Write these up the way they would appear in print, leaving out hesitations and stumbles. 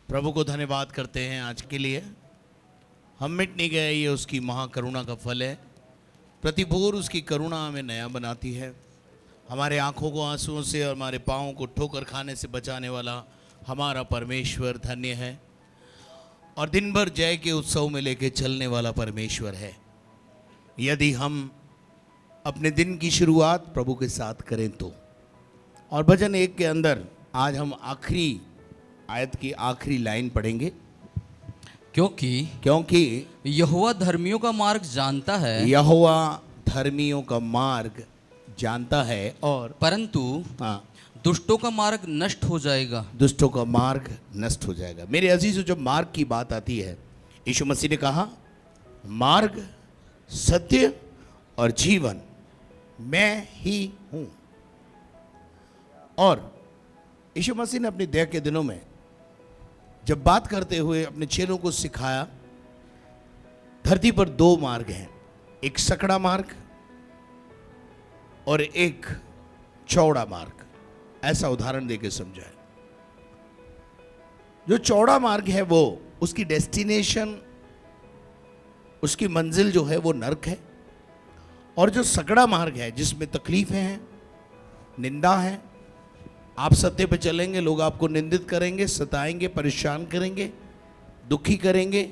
प्रभु को धन्यवाद करते हैं आज के लिए। हम मिट नहीं गए, ये उसकी महाकरुणा का फल है। प्रतिभोर उसकी करुणा हमें नया बनाती है। हमारे आँखों को आंसुओं से और हमारे पाँव को ठोकर खाने से बचाने वाला हमारा परमेश्वर धन्य है, और दिन भर जय के उत्सव में लेके चलने वाला परमेश्वर है। यदि हम अपने दिन की शुरुआत प्रभु के साथ करें तो। और भजन 1 के अंदर आज हम आखिरी आयत की आखिरी लाइन पढ़ेंगे। क्योंकि यहोवा धर्मियों का मार्ग जानता है, यहोवा धर्मियों का मार्ग जानता है, और परंतु दुष्टों का मार्ग नष्ट हो जाएगा। दुष्टों का मार्ग नष्ट हो जाएगा। मेरे अजीजों, जब मार्ग की बात आती है, यीशु मसीह ने कहा मार्ग, सत्य और जीवन मैं ही हूं। और यीशु मसीह ने अपनी दया के दिनों में जब बात करते हुए अपने चेलों को सिखाया, धरती पर 2 मार्ग हैं, एक सकड़ा मार्ग और एक चौड़ा मार्ग। ऐसा उदाहरण देकर समझाया। जो चौड़ा मार्ग है वो उसकी डेस्टिनेशन, उसकी मंजिल जो है वो नरक है, और जो सकड़ा मार्ग है जिसमें तकलीफें हैं, निंदा है, आप सत्य पे चलेंगे, लोग आपको निंदित करेंगे, सताएंगे, परेशान करेंगे, दुखी करेंगे,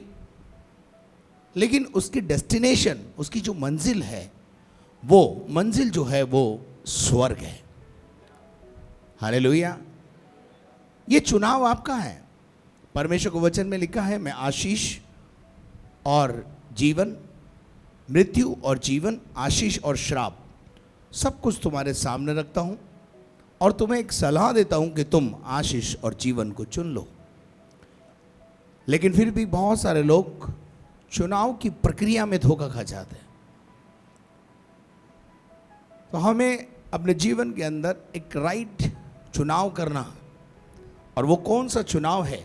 लेकिन उसकी डेस्टिनेशन, उसकी जो मंजिल है, वो मंजिल जो है वो स्वर्ग है। हालेलुया। ये चुनाव आपका है। परमेश्वर को वचन में लिखा है, मैं आशीष और जीवन, मृत्यु और जीवन, आशीष और श्राप, सब कुछ तुम्हारे सामने रखता हूं, और तुम्हें एक सलाह देता हूं कि तुम आशीष और जीवन को चुन लो। लेकिन फिर भी बहुत सारे लोग चुनाव की प्रक्रिया में धोखा खा जाते हैं। तो हमें अपने जीवन के अंदर एक राइट चुनाव करना, और वो कौन सा चुनाव है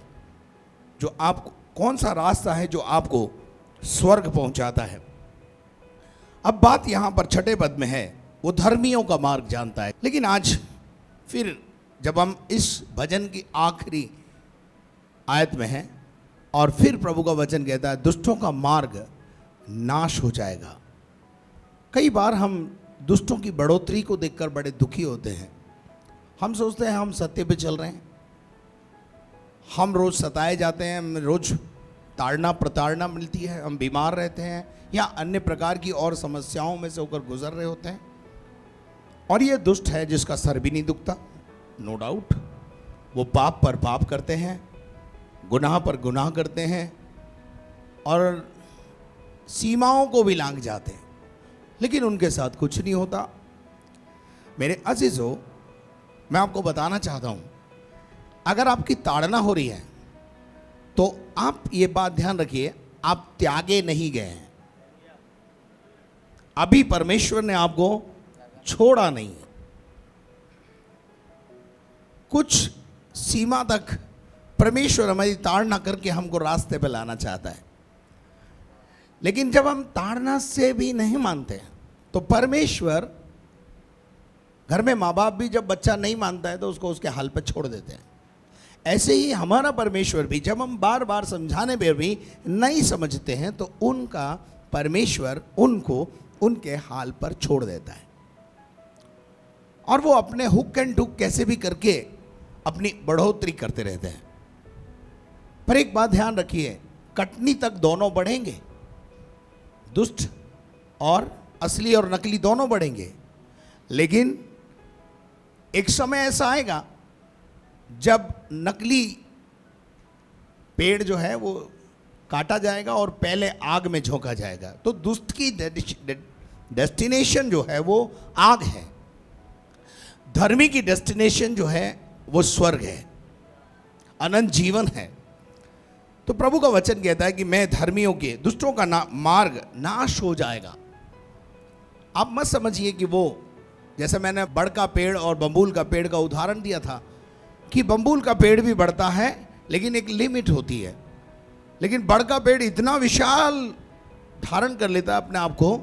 जो आपको, कौन सा रास्ता है जो आपको स्वर्ग पहुंचाता है। अब बात यहां पर 6 पद में है, वो धर्मियों का मार्ग जानता है। लेकिन आज फिर जब हम इस भजन की आखिरी आयत में हैं, और फिर प्रभु का वचन कहता है दुष्टों का मार्ग नाश हो जाएगा। कई बार हम दुष्टों की बढ़ोतरी को देखकर बड़े दुखी होते हैं। हम सोचते हैं हम सत्य पे चल रहे हैं, हम रोज सताए जाते हैं, हम रोज ताड़ना प्रताड़ना मिलती है, हम बीमार रहते हैं या अन्य प्रकार की और समस्याओं में से होकर गुजर रहे होते हैं। और ये दुष्ट है जिसका सर भी नहीं दुखता, नो डाउट। वो पाप पर पाप करते हैं, गुनाह पर गुनाह करते हैं, और सीमाओं को भी लांघ जाते हैं, लेकिन उनके साथ कुछ नहीं होता। मेरे अजीजों, मैं आपको बताना चाहता हूं, अगर आपकी ताड़ना हो रही है तो आप ये बात ध्यान रखिए, आप त्यागे नहीं गए हैं। अभी परमेश्वर ने आपको छोड़ा नहीं। कुछ सीमा तक परमेश्वर हमारी ताड़ना करके हमको रास्ते पे लाना चाहता है, लेकिन जब हम ताड़ना से भी नहीं मानते तो परमेश्वर, घर में माँ बाप भी जब बच्चा नहीं मानता है तो उसको उसके हाल पे छोड़ देते हैं। ऐसे ही हमारा परमेश्वर भी जब हम बार बार समझाने पर भी नहीं समझते हैं तो उनका परमेश्वर उनको उनके हाल पर छोड़ देता है, और वो अपने हुक एंड टुक कैसे भी करके अपनी बढ़ोतरी करते रहते हैं। पर एक बात ध्यान रखिए, कटनी तक दोनों बढ़ेंगे, दुष्ट और असली और नकली दोनों बढ़ेंगे, लेकिन एक समय ऐसा आएगा जब नकली पेड़ जो है वो काटा जाएगा और पहले आग में झोंका जाएगा। तो दुष्ट की डेस्टिनेशन जो है वो आग है, धर्मी की डेस्टिनेशन जो है वो स्वर्ग है, अनंत जीवन है। तो प्रभु का वचन कहता है कि मैं धर्मियों के, दुष्टों का मार्ग नाश हो जाएगा। आप मत समझिए कि वो, जैसे मैंने बड़ का पेड़ और बबूल का पेड़ का उदाहरण दिया था, कि बबूल का पेड़ भी बढ़ता है लेकिन एक लिमिट होती है, लेकिन बड़ का पेड़ इतना विशाल धारण कर लेता है अपने आप को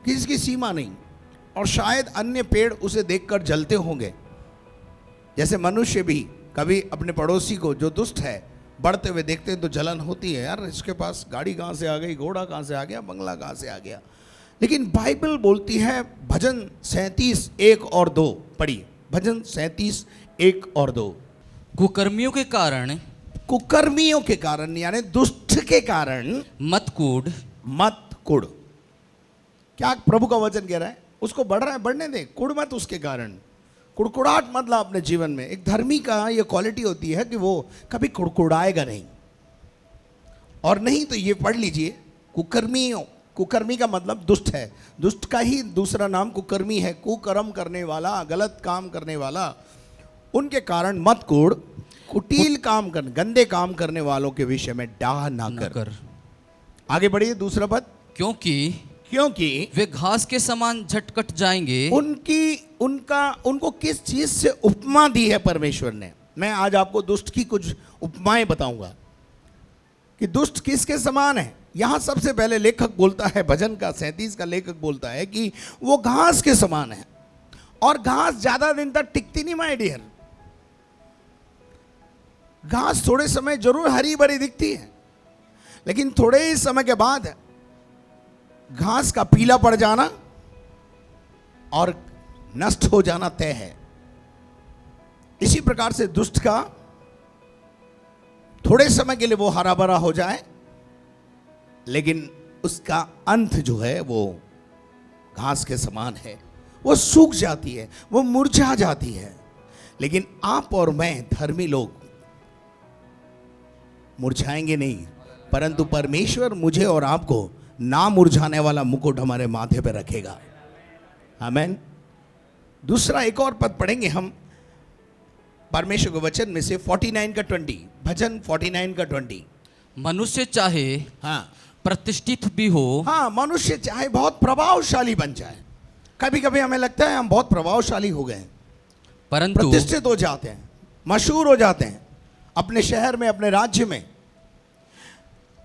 कि इसकी सीमा नहीं, और शायद अन्य पेड़ उसे देखकर जलते होंगे। जैसे मनुष्य भी कभी अपने पड़ोसी को जो दुष्ट है बढ़ते हुए देखते हैं तो जलन होती है, यार इसके पास गाड़ी कहाँ से आ गई, घोड़ा कहाँ से आ गया, बंगला कहाँ से आ गया। लेकिन बाइबल बोलती है, भजन 37 1 और 2 पढ़िए, भजन 37 1 और 2। कुकर्मियों के कारण कुकर्मियों के कारण यानी दुष्ट के कारण मत कूद, मत कुड़। क्या प्रभु का वचन कह रहा है? उसको बढ़ रहा है, बढ़ने दे, कुड़ मत उसके कारण। कुड़कुड़ाहट मत ला अपने जीवन में। एक धर्मी का ये क्वालिटी होती है कि वो कभी कुड़कुड़ाएगा नहीं। और नहीं तो ये पढ़ लीजिए, कुकर्मियों, कुकर्मी का मतलब दुष्ट है, दुष्ट का ही दूसरा नाम कुकर्मी है, कुकर्म करने वाला, गलत काम करने वाला। उनके कारण मत कुड़, कुटिल काम कर, गंदे काम करने वालों के विषय में डाह ना कर। आगे बढ़िए, दूसरा पद। क्योंकि वे घास के समान झटकट जाएंगे। उनको किस चीज से उपमा दी है परमेश्वर ने? मैं आज आपको दुष्ट की कुछ उपमाएं बताऊंगा कि दुष्ट किसके समान है। यहां सबसे पहले लेखक बोलता है, भजन का 37 का लेखक बोलता है कि वो घास के समान है। और घास ज्यादा दिन तक टिकती नहीं माय डियर। घास थोड़े समय जरूर हरी भरी दिखती है, लेकिन थोड़े ही समय के बाद घास का पीला पड़ जाना और नष्ट हो जाना तय है। इसी प्रकार से दुष्ट का थोड़े समय के लिए वो हरा भरा हो जाए, लेकिन उसका अंत जो है वो घास के समान है, वो सूख जाती है, वो मुरझा जाती है। लेकिन आप और मैं धर्मी लोग मुरझाएंगे नहीं, परंतु परमेश्वर मुझे और आपको ना मुरझाने वाला मुकुट हमारे माथे पर रखेगा। आमेन। दूसरा एक और पद पढ़ेंगे हम परमेश्वर के वचन में से 49 का 20, भजन 49 का 20। मनुष्य चाहे प्रतिष्ठित भी हो, मनुष्य चाहे बहुत प्रभावशाली बन जाए। कभी कभी हमें लगता है हम बहुत प्रभावशाली हो गए, परंतु प्रतिष्ठित हो जाते हैं, मशहूर हो जाते हैं अपने शहर में, अपने राज्य में।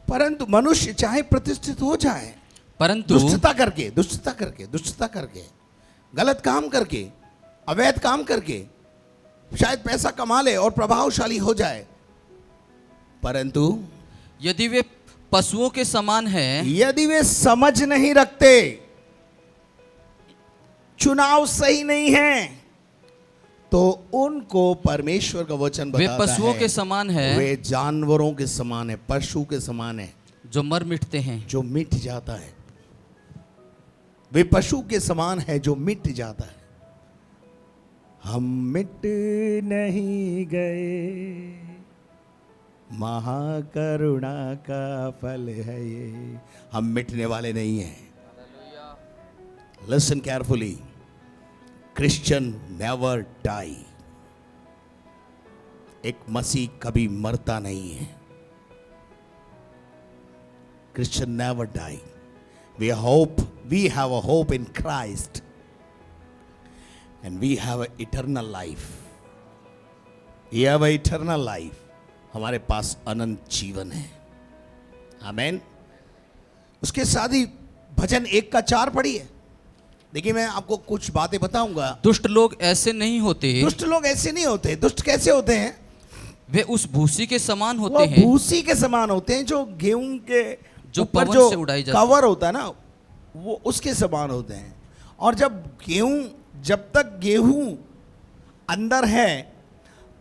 परंतु मनुष्य चाहे प्रतिष्ठित हो जाए, परंतु दुष्टता करके, गलत काम करके, अवैध काम करके शायद पैसा कमा ले और प्रभावशाली हो जाए, परंतु यदि वे पशुओं के समान हैं, यदि वे समझ नहीं रखते, चुनाव सही नहीं है, तो उनको परमेश्वर का वचन बताता है वे पशुओं के समान है, वे जानवरों के समान है, पशु के समान है, जो मर मिटते हैं, जो मिट जाता है। वे पशु के समान है जो मिट जाता है। हम मिट नहीं गए, महाकरुणा का फल है ये। हम मिटने वाले नहीं हैं। Listen carefully, Christian never die. एक मसीह कभी मरता नहीं है। Christian never die. We have a hope in Christ, and we have an eternal life. We have an eternal life. हमारे पास अनंत जीवन है। आमेन। उसके साथ ही भजन 1 का 4 पढ़िए। देखिए, मैं आपको कुछ बातें बताऊंगा। दुष्ट लोग ऐसे नहीं होते। दुष्ट लोग ऐसे नहीं होते। दुष्ट कैसे होते हैं? वे उस भूसी के समान होते वो हैं, भूसी के समान होते हैं जो गेहूं के जो ऊपर पवन जो से उड़ाई जाती कवर होता है ना, वो उसके समान होते हैं। और जब तक गेहूं अंदर है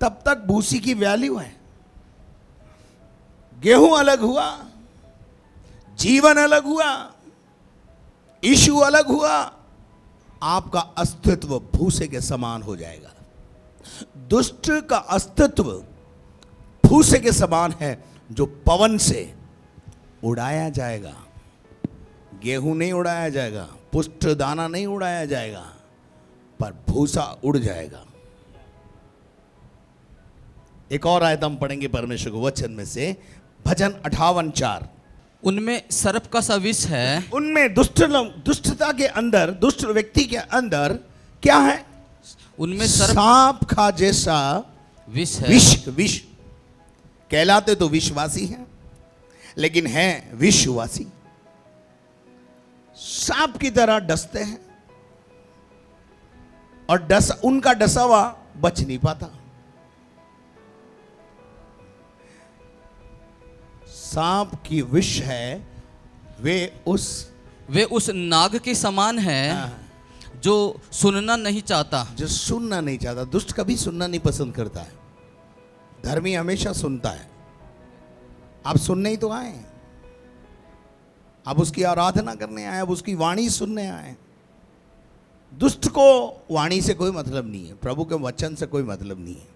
तब तक भूसी की वैल्यू है। गेहूं अलग हुआ, जीवन अलग हुआ, यीशु अलग हुआ, आपका अस्तित्व भूसे के समान हो जाएगा। दुष्ट का अस्तित्व भूसे के समान है जो पवन से उड़ाया जाएगा। गेहूं नहीं उड़ाया जाएगा, पुष्ट दाना नहीं उड़ाया जाएगा, पर भूसा उड़ जाएगा। एक और आयत हम पढ़ेंगे परमेश्वर के वचन में से, भजन 58:4। उनमें सर्प का सा विष है। उनमें दुष्टता के अंदर, दुष्ट व्यक्ति के अंदर क्या है? उनमें सर्प सांप का जैसा विष है। विष कहलाते तो विश्वासी हैं, लेकिन हैं विश्वासी। सांप की तरह डसते हैं और उनका डसा हुआ बच नहीं पाता। सांप की विष है वे उस नाग के समान है हाँ, जो सुनना नहीं चाहता। जो सुनना नहीं चाहता। दुष्ट कभी सुनना नहीं पसंद करता है, धर्मी हमेशा सुनता है। आप सुनने ही तो आए, आप उसकी आराधना करने आए, आप उसकी वाणी सुनने आए। दुष्ट को वाणी से कोई मतलब नहीं है, प्रभु के वचन से कोई मतलब नहीं है।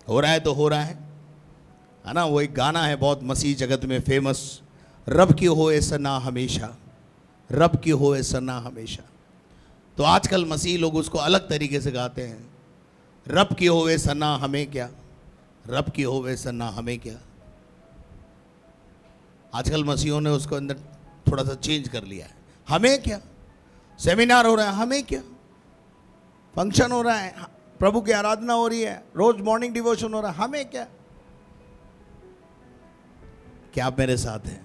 हो रहा है तो हो रहा है ना। वो एक गाना है बहुत मसीह जगत में फेमस, रब की होए सना हमेशा, रब की होए सना हमेशा। तो आजकल मसीह लोग उसको अलग तरीके से गाते हैं, रब की होवे सना हमें क्या, रब की होवे सना हमें क्या। आजकल मसीहों ने उसको अंदर थोड़ा सा चेंज कर लिया है। हमें क्या, सेमिनार हो रहा है हमें क्या, फंक्शन हो रहा है, प्रभु की आराधना हो रही है, रोज मॉर्निंग डिवोशन हो रहा है, हमें क्या। क्या आप मेरे साथ हैं?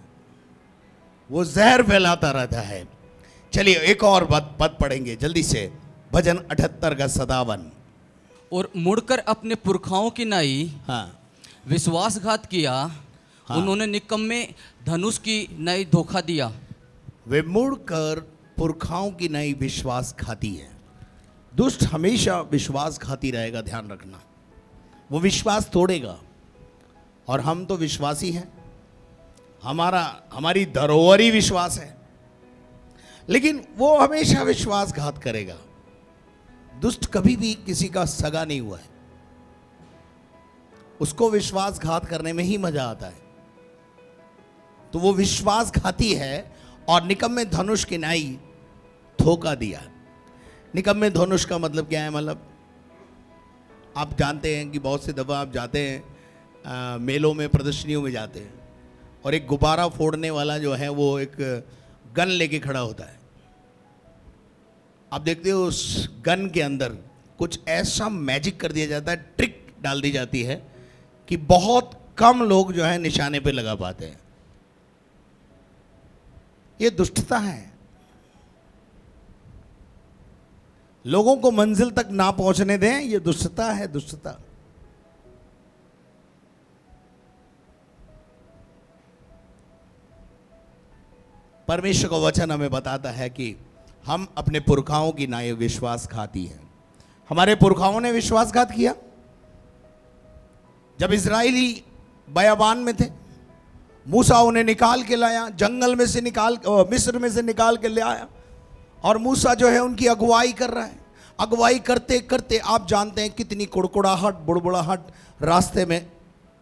वो जहर फैलाता रहता है। चलिए एक और पद पढ़ेंगे जल्दी से, भजन 78 का 57। और मुड़कर अपने पुरखाओं की नाई हाँ विश्वासघात किया, हाँ। उन्होंने निकम्मे धनुष की नाई धोखा दिया। वे मुड़कर पुरखाओं की नई विश्वासघाती है। दुष्ट हमेशा विश्वासघाती रहेगा, ध्यान रखना। वो विश्वास तोड़ेगा, और हम तो विश्वासी हैं, हमारी धरोहर ही विश्वास है, लेकिन वो हमेशा विश्वासघात करेगा। दुष्ट कभी भी किसी का सगा नहीं हुआ है, उसको विश्वासघात करने में ही मजा आता है। तो वो विश्वासघाती है, और निकम्मे धनुष की नाई धोखा दिया। निकम्मे धनुष का मतलब क्या है? मतलब आप जानते हैं कि बहुत से दफा आप जाते हैं मेलों में, प्रदर्शनियों में जाते हैं, और एक गुब्बारा फोड़ने वाला जो है वो एक गन लेके खड़ा होता है। आप देखते हो उस गन के अंदर कुछ ऐसा मैजिक कर दिया जाता है, ट्रिक डाल दी जाती है कि बहुत कम लोग जो है निशाने पे लगा पाते हैं। ये दुष्टता है। लोगों को मंजिल तक ना पहुंचने दें, ये दुष्टता है, दुष्टता। परमेश्वर का वचन हमें बताता है कि हम अपने पुरखाओं की नाई विश्वासघाती हैं। हमारे पुरखाओं ने विश्वासघात किया। जब इजराइली बयाबान में थे, मूसा उन्हें निकाल के लाया, जंगल में से मिस्र में से निकाल के ले आया, और मूसा जो है उनकी अगुवाई कर रहा है। अगुवाई करते करते आप जानते हैं कितनी कुड़कुड़ाहट, बुड़बुड़ाहट रास्ते में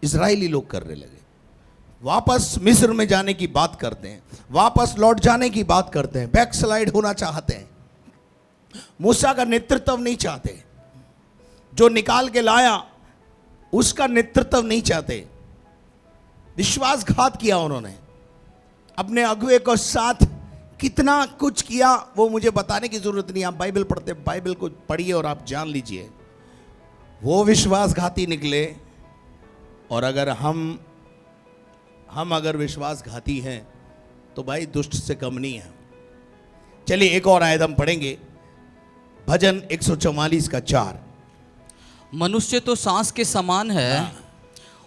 इजराइली लोग करने लगे। वापस मिस्र में जाने की बात करते हैं, वापस लौट जाने की बात करते हैं, बैक स्लाइड होना चाहते हैं। मूसा का नेतृत्व नहीं चाहते, जो निकाल के लाया उसका नेतृत्व नहीं चाहते। विश्वासघात किया उन्होंने, अपने अगुवे को साथ कितना कुछ किया वो मुझे बताने की जरूरत नहीं। आप बाइबल पढ़ते, बाइबल को पढ़िए और आप जान लीजिए वो विश्वासघाती निकले। और अगर हम अगर विश्वासघाती हैं तो भाई दुष्ट से कम नहीं है। चलिए एक और आयत हम पढ़ेंगे, भजन 144 का 4। मनुष्य तो सांस के समान है,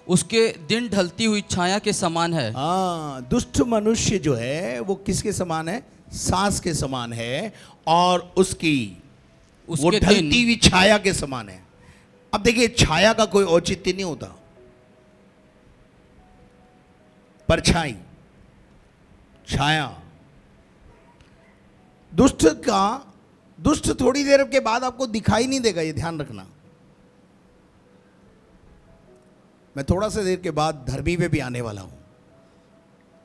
उसके दिन ढलती हुई छाया के समान है। हाँ, दुष्ट मनुष्य जो है वो किसके समान है? सांस के समान है, और वो ढलती हुई छाया के समान है। अब देखिए, छाया का कोई औचित्य नहीं होता। परछाई, छाया, दुष्ट थोड़ी देर के बाद आपको दिखाई नहीं देगा, ये ध्यान रखना। मैं थोड़ा सा देर के बाद धर्मी पे भी आने वाला हूं।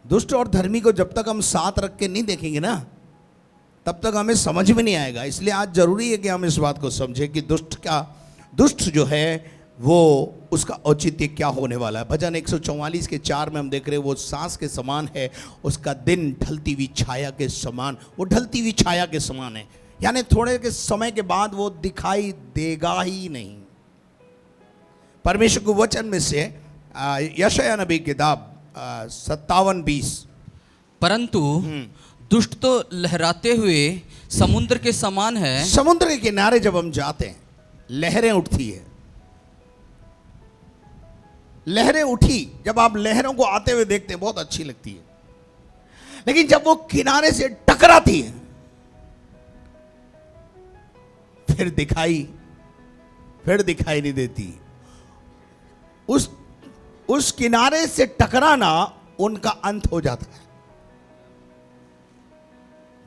दुष्ट और धर्मी को जब तक हम साथ रख के नहीं देखेंगे ना, तब तक हमें समझ में नहीं आएगा। इसलिए आज जरूरी है कि हम इस बात को समझें कि दुष्ट जो है वो उसका औचित्य क्या होने वाला है। भजन 144 के 4 में हम देख रहे हैं, वो सांस के समान है, उसका दिन ढलती हुई छाया के समान। वो ढलती हुई छाया के समान है, यानी थोड़े के समय के बाद वो दिखाई देगा ही नहीं। परमेश्वर के वचन में से यशायाह नबी की किताब 57:20, परंतु दुष्ट तो लहराते हुए समुद्र के समान है। समुद्र के किनारे जब हम जाते हैं, लहरें उठती है। लहरें उठी, जब आप लहरों को आते हुए देखते हैं बहुत अच्छी लगती है, लेकिन जब वो किनारे से टकराती है फिर दिखाई नहीं देती। उस किनारे से टकराना उनका अंत हो जाता है।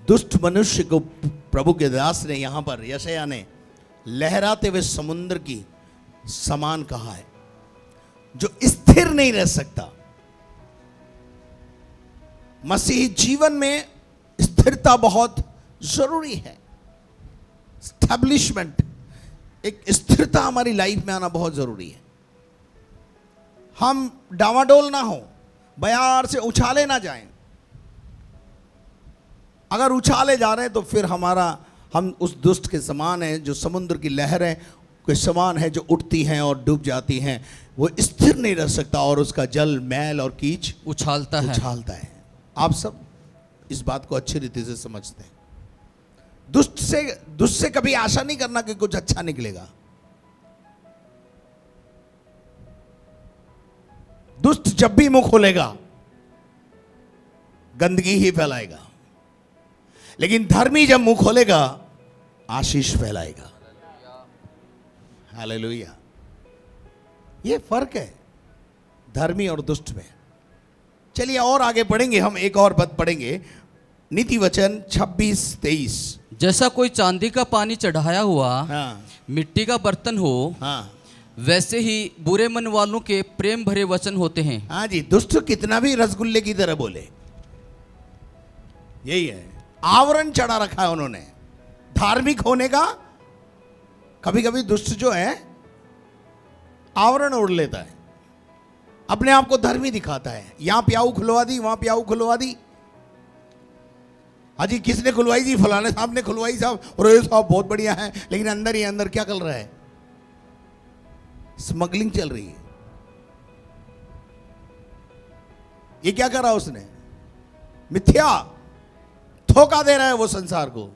दुष्ट मनुष्य को प्रभु के दास ने यहां पर यशायाह ने लहराते हुए समुद्र की समान कहा है, जो स्थिर नहीं रह सकता। मसीही जीवन में स्थिरता बहुत जरूरी है। स्टैब्लिशमेंट, एक स्थिरता हमारी लाइफ में आना बहुत जरूरी है। हम डावाडोल ना हो, बयार से उछाले ना जाएं। अगर उछाले जा रहे हैं तो फिर हम उस दुष्ट के समान हैं जो समुद्र की लहरें के समान है, जो उठती हैं और डूब जाती हैं। वो स्थिर नहीं रह सकता और उसका जल मैल और कीच उछालता है। आप सब इस बात को अच्छी रीति से समझते हैं। दुष्ट से कभी आशा नहीं करना कि कुछ अच्छा निकलेगा। दुष्ट जब भी मुंह खोलेगा गंदगी ही फैलाएगा, लेकिन धर्मी जब मुंह खोलेगा आशीष फैलाएगा। हालेलुया। ये फर्क है धर्मी और दुष्ट में। चलिए और आगे पढ़ेंगे, हम एक और पद पढ़ेंगे, नीति वचन 26-23। जैसा कोई चांदी का पानी चढ़ाया हुआ हाँ मिट्टी का बर्तन हो, हाँ वैसे ही बुरे मन वालों के प्रेम भरे वचन होते हैं। हाँ जी, दुष्ट कितना भी रसगुल्ले की तरह बोले, यही है। आवरण चढ़ा रखा है उन्होंने धार्मिक होने का। कभी कभी दुष्ट जो है आवरण ओढ़ लेता है, अपने आप को धर्मी दिखाता है। यहां प्याऊ खुलवा दी, वहां प्याऊ खुलवा दी। हाजी किसने खुलवाई जी? फलाने साहब ने खुलवाई साहब, और ये साहब बहुत बढ़िया है, लेकिन अंदर ही अंदर क्या चल रहा है? स्मगलिंग चल रही है। ये क्या करा उसने? मिथ्या धोखा दे रहा है वो संसार को।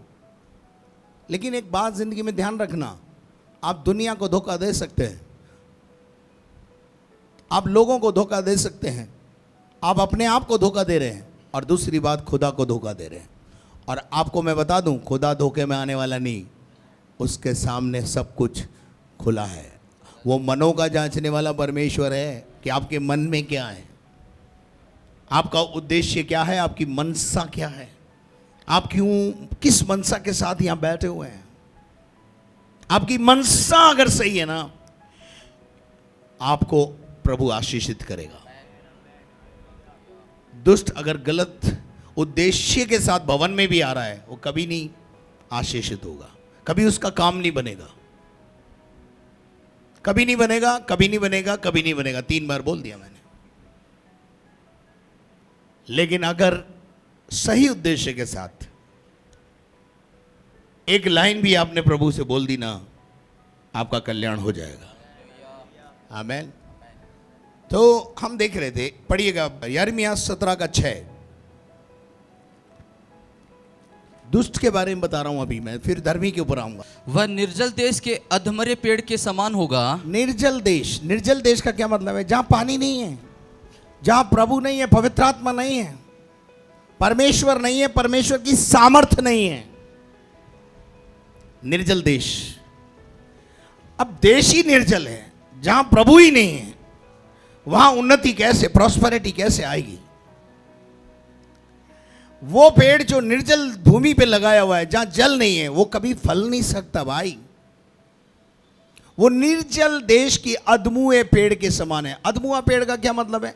लेकिन एक बात जिंदगी में ध्यान रखना, आप दुनिया को धोखा दे सकते हैं, आप लोगों को धोखा दे सकते हैं, आप अपने आप को धोखा दे रहे हैं, और दूसरी बात खुदा को धोखा दे रहे हैं। और आपको मैं बता दूं, खुदा धोखे में आने वाला नहीं, उसके सामने सब कुछ खुला है। वो मनों का जांचने वाला परमेश्वर है कि आपके मन में क्या है, आपका उद्देश्य क्या है, आपकी मनसा क्या है, आप क्यों किस मनसा के साथ यहां बैठे हुए हैं। आपकी मनसा अगर सही है ना, आपको प्रभु आशीषित करेगा। दुष्ट अगर गलत उद्देश्य के साथ भवन में भी आ रहा है, वो कभी नहीं आशीषित होगा, कभी उसका काम नहीं बनेगा, कभी नहीं बनेगा, कभी नहीं बनेगा, कभी नहीं बनेगा। 3 बार बोल दिया मैंने। लेकिन अगर सही उद्देश्य के साथ एक लाइन भी आपने प्रभु से बोल दी ना, आपका कल्याण हो जाएगा। आमीन। तो हम देख रहे थे, पढ़िएगा यिर्मयाह 17:6। दुष्ट के बारे में बता रहा हूं अभी मैं, फिर धर्मी के ऊपर आऊंगा। वह निर्जल देश के अधमरे पेड़ के समान होगा। निर्जल देश, निर्जल देश का क्या मतलब है? जहां पानी नहीं है, जहां प्रभु नहीं है, पवित्र आत्मा नहीं है, परमेश्वर नहीं है, परमेश्वर की सामर्थ्य नहीं है, निर्जल देश। अब देश ही निर्जल है, जहां प्रभु ही नहीं है, वहां उन्नति कैसे, प्रॉस्पेरिटी कैसे आएगी? वो पेड़ जो निर्जल भूमि पे लगाया हुआ है, जहां जल नहीं है, वो कभी फल नहीं सकता भाई। वो निर्जल देश की अधमुए पेड़ के समान है। अधमुआ पेड़ का क्या मतलब है?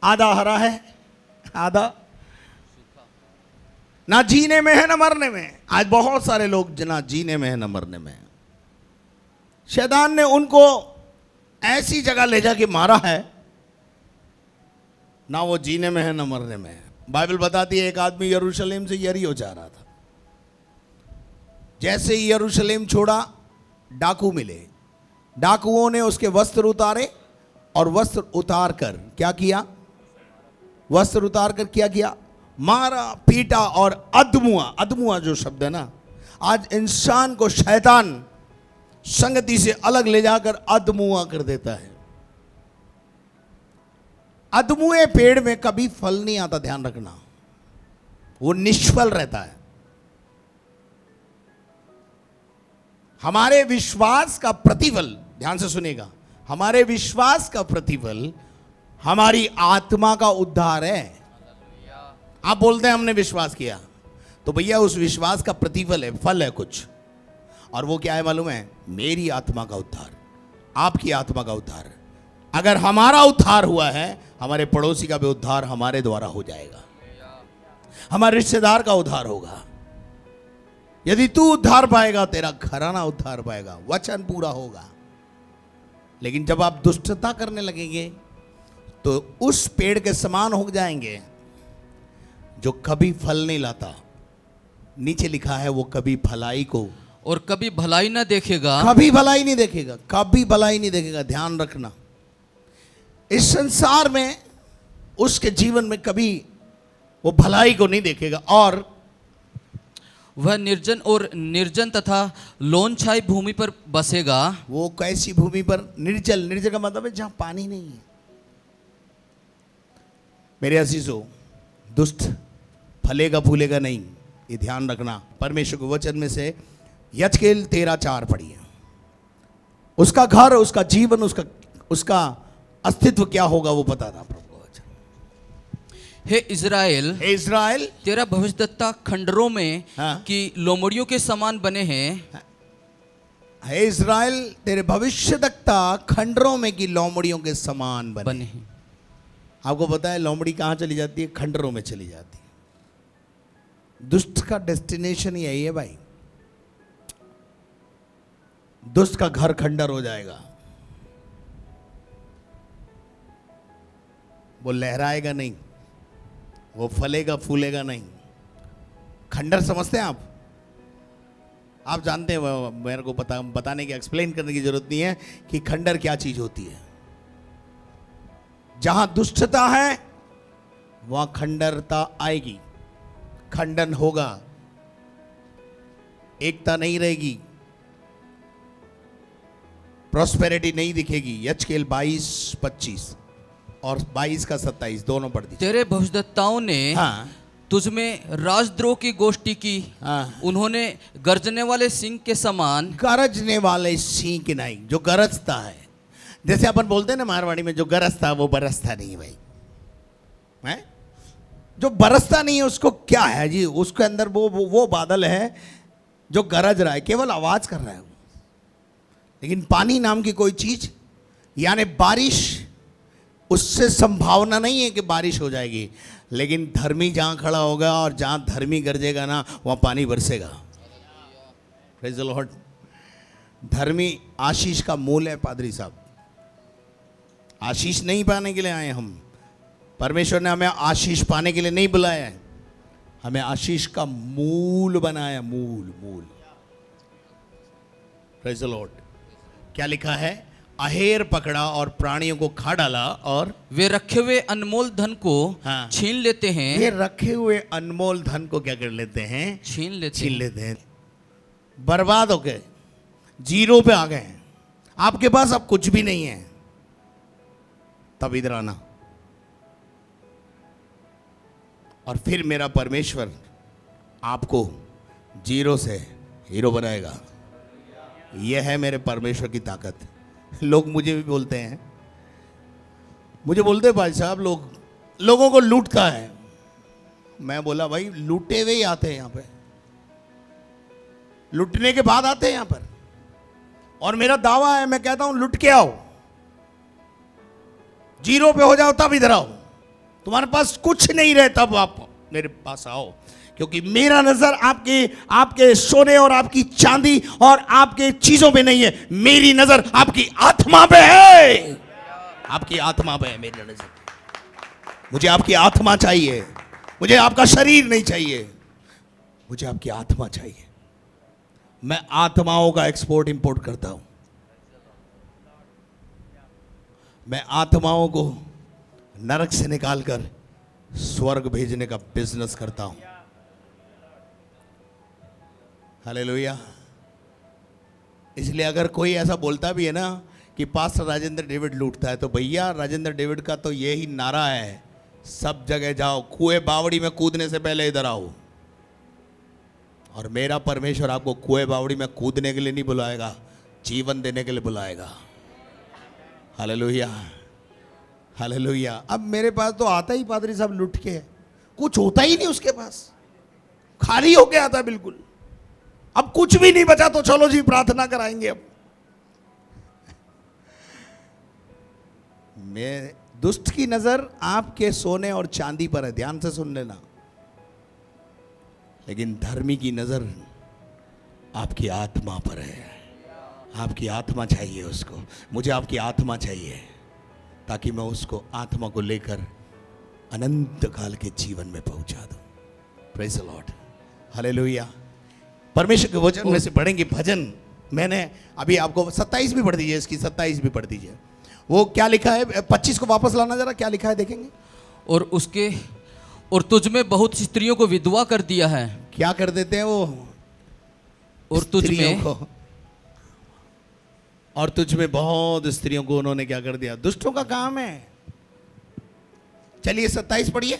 आधा हरा है, आधा ना जीने में है ना मरने में। आज बहुत सारे लोग ना जीने में है ना मरने में। शैतान ने उनको ऐसी जगह ले जाके मारा है, ना वो जीने में है ना मरने में है। बाइबल बताती है एक आदमी यरूशलेम से यरीहो जा रहा था, जैसे ही यरूशलेम छोड़ा डाकू मिले। डाकुओं ने उसके वस्त्र उतारे और वस्त्र उतार कर क्या किया? वस्त्र उतार कर क्या किया? मारा, पीटा और अधमुआ, अधमुआ जो शब्द है ना, आज इंसान को शैतान संगति से अलग ले जाकर अधमुआ कर देता है। अधमुए पेड़ में कभी फल नहीं आता, ध्यान रखना, वो निष्फल रहता है। हमारे विश्वास का प्रतिफल, ध्यान से सुनिएगा, हमारे विश्वास का प्रतिफल हमारी आत्मा का उद्धार है। आप बोलते हैं हमने विश्वास किया, तो भैया उस विश्वास का प्रतिफल है, फल है कुछ, और वो क्या है मालूम है? मेरी आत्मा का उद्धार, आपकी आत्मा का उद्धार। अगर हमारा उद्धार हुआ है, हमारे पड़ोसी का भी उद्धार हमारे द्वारा हो जाएगा, हमारे रिश्तेदार का उद्धार होगा। यदि तू उद्धार पाएगा, तेरा घराना उद्धार पाएगा, वचन पूरा होगा। लेकिन जब आप दुष्टता करने लगेंगे तो उस पेड़ के समान हो जाएंगे जो कभी फल नहीं लाता। नीचे लिखा है वो कभी भलाई को और कभी भलाई न देखेगा, कभी भलाई नहीं देखेगा, कभी भलाई नहीं देखेगा। ध्यान रखना, इस संसार में उसके जीवन में कभी वो भलाई को नहीं देखेगा, और वह निर्जन और निर्जन तथा लोनछाई भूमि पर बसेगा। वो कैसी भूमि पर? निर्जल, निर्जल का मतलब है जहां पानी नहीं है। मेरे अजीजों, दुष्ट फलेगा फूलेगा नहीं, ये ध्यान रखना। परमेश्वर के वचन में से यजकेल 13:4 पढ़िए। उसका घर, उसका जीवन, उसका अस्तित्व क्या होगा वो पता था प्रभु का वचन। हे इज़राइल, हे इज़राइल, तेरा भविष्यद्वक्ता खंडरों में हाँ। की लोमड़ियों के समान बने हैं। हे इज़राइल, तेरे भविष्यद्वक्ता खंडरों में की लोमड़ियों के समान बने हैं। आपको पता है लोमड़ी कहाँ चली जाती है? खंडरों में चली जाती है। दुष्ट का डेस्टिनेशन यही है भाई, दुष्ट का घर खंडर हो जाएगा, वो लहराएगा नहीं, वो फलेगा फूलेगा नहीं। खंडर समझते हैं आप जानते हैं, मेरे को बताने की, एक्सप्लेन करने की जरूरत नहीं है कि खंडर क्या चीज होती है। जहां दुष्टता है वहां खंडरता आएगी, खंडन होगा, एकता नहीं रहेगी, प्रॉस्पेरिटी नहीं दिखेगी। यजकेल 22:25 और 22 का 27 दोनों पढ़ दीजिए। तेरे भविष्यद्वक्ताओं ने हाँ तुझमें राजद्रोह की गोष्ठी की। हाँ, उन्होंने गर्जने वाले सिंह के समान, गरजने वाले सिंह की नहीं, जो गरजता है। जैसे अपन बोलते हैं ना मारवाड़ी में, जो गरजता वो बरसता नहीं भाई, है? जो बरसता नहीं है उसको क्या है जी? उसके अंदर वो बादल है जो गरज रहा है, केवल आवाज कर रहा है वो। लेकिन पानी नाम की कोई चीज, यानी बारिश, उससे संभावना नहीं है कि बारिश हो जाएगी। लेकिन धर्मी जहां खड़ा होगा और जहां धर्मी गरजेगा ना, वहां पानी बरसेगा। Praise the Lord. धर्मी आशीष का मूल है पादरी साहब। आशीष नहीं पाने के लिए आए हम, परमेश्वर ने हमें आशीष पाने के लिए नहीं बुलाया है, हमें आशीष का मूल बनाया, मूल मूल। Praise the Lord. क्या लिखा है? अहेर पकड़ा और प्राणियों को खा डाला, और वे रखे हुए अनमोल धन को हाँ। छीन लेते हैं। ये रखे हुए अनमोल धन को क्या कर लेते हैं? छीन छीन हैं। लेते हैं। बर्बाद हो गए, जीरो पे आ गए, आपके पास अब कुछ भी नहीं है, तब इधर आना, और फिर मेरा परमेश्वर आपको जीरो से हीरो बनाएगा। यह है मेरे परमेश्वर की ताकत। लोग मुझे भी बोलते हैं, मुझे बोलते हैं भाई साहब लोगों को लूटता है। मैं बोला भाई लूटे हुए ही आते हैं यहाँ पे, लूटने के बाद आते हैं यहाँ पर। और मेरा दावा है, मैं कहता हूं लुट के आओ, जीरो पे हो जाओ तब इधर आओ। तुम्हारे पास कुछ नहीं रहे तब आप मेरे पास आओ, क्योंकि मेरा नजर आपके सोने और आपकी चांदी और आपके चीजों पे नहीं है, मेरी नजर आपकी आत्मा पे है। आपकी आत्मा पे है मेरी नजर। मुझे आपकी आत्मा चाहिए, मुझे आपका शरीर नहीं चाहिए, मुझे आपकी आत्मा चाहिए। मैं आत्माओं का एक्सपोर्ट इंपोर्ट करता हूं। मैं आत्माओं को नरक से निकालकर स्वर्ग भेजने का बिजनेस करता हूं। हालेलुया। इसलिए अगर कोई ऐसा बोलता भी है ना कि पास्टर राजेंद्र डेविड लूटता है, तो भैया राजेंद्र डेविड का तो यही नारा है, सब जगह जाओ, कुएं बावड़ी में कूदने से पहले इधर आओ। और मेरा परमेश्वर आपको कुएं बावड़ी में कूदने के लिए नहीं बुलाएगा, जीवन देने के लिए बुलाएगा। Hallelujah, hallelujah. अब मेरे पास तो आता ही पादरी साहब लुट के है, कुछ होता ही नहीं उसके पास, खाली होके आता है बिल्कुल। अब कुछ भी नहीं बचा तो चलो जी प्रार्थना कराएंगे। अब मैं दुष्ट की नजर आपके सोने और चांदी पर है, ध्यान से सुन लेना, लेकिन धर्मी की नजर आपकी आत्मा पर है। आपकी आत्मा चाहिए उसको, मुझे आपकी आत्मा चाहिए, ताकि मैं उसको आत्मा को लेकर अनंत काल के जीवन में पहुंचा दूं। Praise the Lord, hallelujah. परमेश्वर के वचन में से पढ़ेंगे भजन। मैंने अभी आपको 27 भी पढ़ दीजिए, इसकी 27 भी पढ़ दीजिए। वो क्या लिखा है, 25 को वापस लाना जरा, क्या लिखा है देखेंगे। और तुझ में बहुत सी स्त्रियों को विधवा कर दिया है। क्या कर देते हैं वो, और तुझ में को, और तुझ में बहुत स्त्रियों को उन्होंने क्या कर दिया, दुष्टों का काम है। चलिए 27 पढ़िए।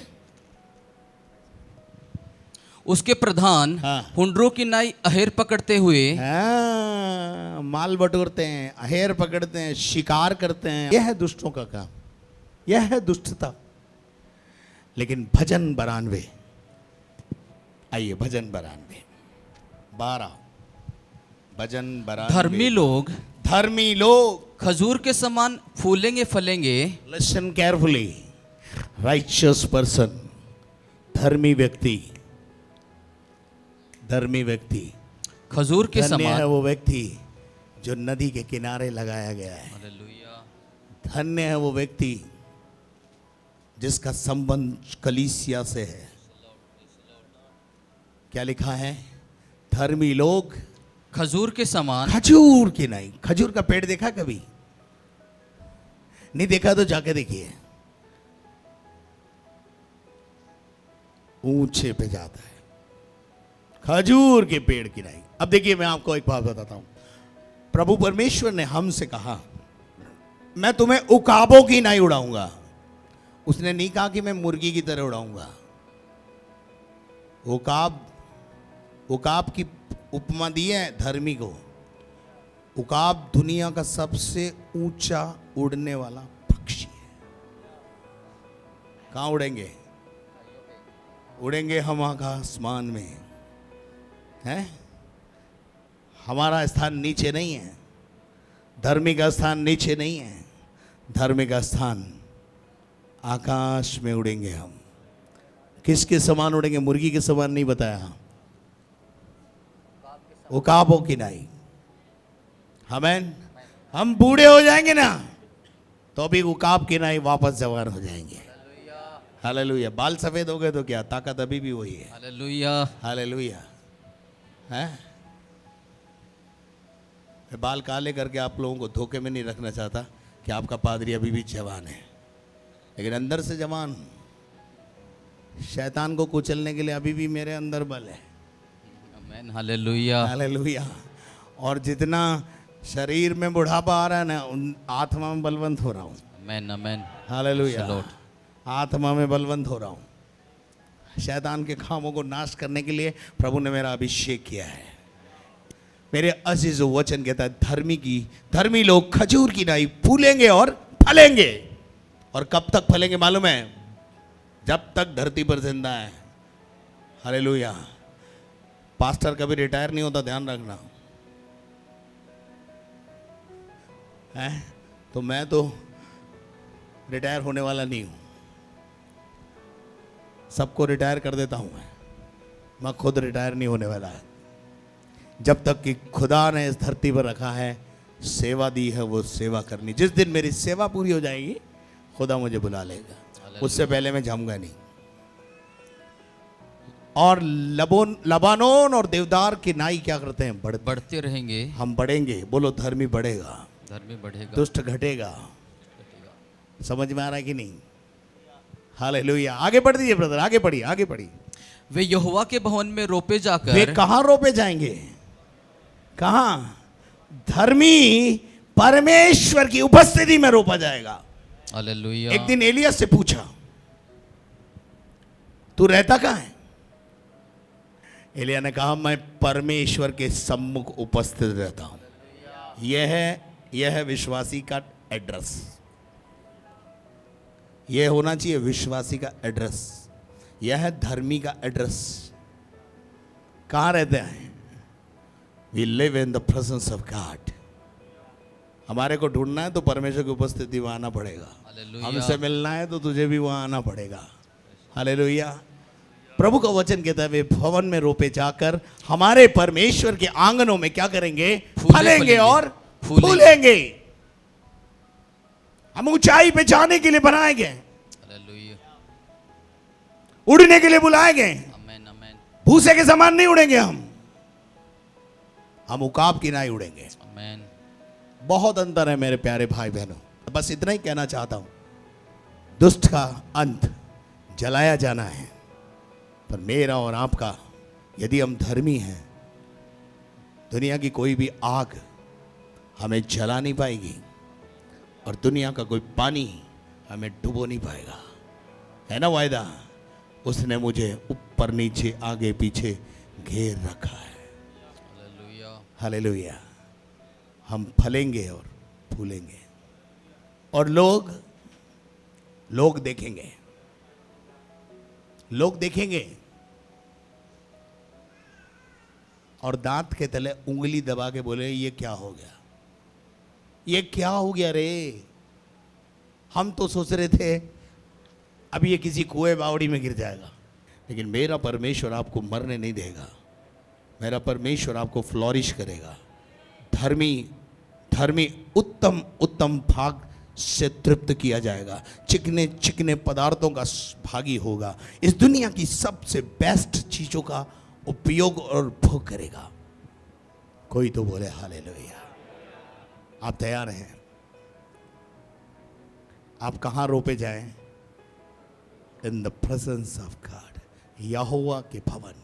उसके प्रधान हाँ। हुंडरों की नाई अहेर पकड़ते हुए माल बटोरते हैं, अहेर पकड़ते हैं, शिकार करते हैं। यह है दुष्टों का काम, यह है दुष्टता। लेकिन भजन 92, आइए भजन 92 12, भजन 92। धर्मी लोग खजूर के समान फूलेंगे फलेंगे। लिसन केयरफुली, राइचियस पर्सन, धर्मी व्यक्ति, धर्मी व्यक्ति, खजूर के धन्य समान है वो व्यक्ति जो नदी के किनारे लगाया गया है। हालेलुया। धन्य है वो व्यक्ति जिसका संबंध कलीसिया से है। क्या लिखा है, धर्मी लोग खजूर के समान। खजूर की नहीं, खजूर का पेड़ देखा कभी? नहीं देखा तो जाके देखिए, ऊंचे पे जाता है खजूर के पेड़ की नहीं। अब देखिए मैं आपको एक बात बताता हूं, प्रभु परमेश्वर ने हमसे कहा मैं तुम्हें उकाबों की नहीं उड़ाऊंगा। उसने नहीं कहा कि मैं मुर्गी की तरह उड़ाऊंगा। उकाब की उपमा दी है धर्मी को। उकाब दुनिया का सबसे ऊंचा उड़ने वाला पक्षी है। कहां उड़ेंगे? उड़ेंगे हम आसमान में, हैं? हमारा स्थान नीचे नहीं है, धर्मी का स्थान नीचे नहीं है, धर्मी का स्थान आकाश में उड़ेंगे हम। किसके समान उड़ेंगे? मुर्गी के समान नहीं बताया, उकाबों की नहीं। आमीन। हम बूढ़े हो जाएंगे ना तो भी उकाब की नहीं वापस जवान हो जाएंगे। हालेलुया। बाल सफेद हो गए तो क्या, ताकत अभी भी वही है। Hallelujah, hallelujah. हैं? मैं बाल काले करके आप लोगों को धोखे में नहीं रखना चाहता कि आपका पादरी अभी भी जवान है, लेकिन अंदर से जवान। शैतान को कुचलने के लिए अभी भी मेरे अंदर बल है। आमीन, हालेलुया, हालेलुया। और जितना शरीर में बुढ़ापा आ रहा है ना, उन आत्मा में बलवंत हो रहा हूँ। आमीन, आमीन, हालेलुया। आत्मा में बलवंत हो रहा हूँ। शैतान के खामों को नाश करने के लिए प्रभु ने मेरा अभिषेक किया है। मेरे अजीज वचन कहता है धर्मी लोग खजूर की नाई फूलेंगे और फलेंगे। और कब तक फलेंगे मालूम है? जब तक धरती पर जिंदा है। हालेलुया। पास्टर कभी रिटायर नहीं होता, ध्यान रखना है। तो मैं तो रिटायर होने वाला नहीं हूं, सबको रिटायर कर देता हूं। मैं खुद रिटायर नहीं होने वाला है। जब तक कि खुदा ने इस धरती पर रखा है, सेवा दी है, वो सेवा करनी। जिस दिन मेरी सेवा पूरी हो जाएगी खुदा मुझे बुला लेगा, उससे पहले मैं जाऊंगा नहीं। और लबानोन और देवदार की नाई क्या करते हैं? बढ़ते रहेंगे। हम बढ़ेंगे। बोलो धर्मी बढ़ेगा, धर्मी बढ़ेगा, दुष्ट घटेगा। समझ में आ रहा है कि नहीं? हालेलुया। आगे बढ़ दीजिए ब्रदर, आगे बढ़िए, आगे बढ़िए। वे यहोवा के भवन में रोपे जाकर। वे कहां रोपे जाएंगे? कहां? धर्मी परमेश्वर की उपस्थिति में रोपा जाएगा। हालेलुया। एक दिन एलिया से पूछा, तू रहता कहां है? एलिया ने कहा, मैं परमेश्वर के सम्मुख उपस्थित रहता हूं। यह है विश्वासी का एड्रेस। यह होना चाहिए विश्वासी का एड्रेस। यह है धर्मी का एड्रेस। कहां रहते हैं? We live in the presence of God. हमारे को ढूंढना है तो परमेश्वर की उपस्थिति में आना पड़ेगा। हालेलुया। हमसे मिलना है तो तुझे भी वहां आना पड़ेगा। हालेलुया। प्रभु का वचन कहता है, वे भवन में रोपे जाकर हमारे परमेश्वर के आंगनों में क्या करेंगे? फलेंगे और फूलेंगे। हम ऊंचाई पे जाने के लिए बनाए गए, हालेलुया। उड़ने के लिए बुलाए गए। आमीन आमीन। भूसे के समान नहीं उड़ेंगे हम उकाब की नाई उड़ेंगे। आमीन। बहुत अंतर है मेरे प्यारे भाई बहनों। बस इतना ही कहना चाहता हूं, दुष्ट का अंत जलाया जाना है, पर मेरा और आपका, यदि हम धर्मी हैं, दुनिया की कोई भी आग हमें जला नहीं पाएगी और दुनिया का कोई पानी हमें डुबो नहीं पाएगा। है ना वायदा? उसने मुझे ऊपर नीचे आगे पीछे घेर रखा है। हालेलुया। हालेलुया। हम फलेंगे और फूलेंगे और लोग देखेंगे। लोग देखेंगे और दांत के तले उंगली दबा के बोले, ये क्या हो गया? ये क्या हो गया रे? हम तो सोच रहे थे अब ये किसी कुएं बावड़ी में गिर जाएगा। लेकिन मेरा परमेश्वर आपको मरने नहीं देगा। मेरा परमेश्वर आपको फ्लॉरिश करेगा। धर्मी उत्तम उत्तम भाग से तृप्त किया जाएगा। चिकने चिकने पदार्थों का भागी होगा। इस दुनिया की सबसे बेस्ट चीजों का उपयोग और भोग करेगा। कोई तो बोले हालेलुया। आप तैयार हैं? आप कहां रोपे जाएं? In the presence of God, Jehovah के भवन।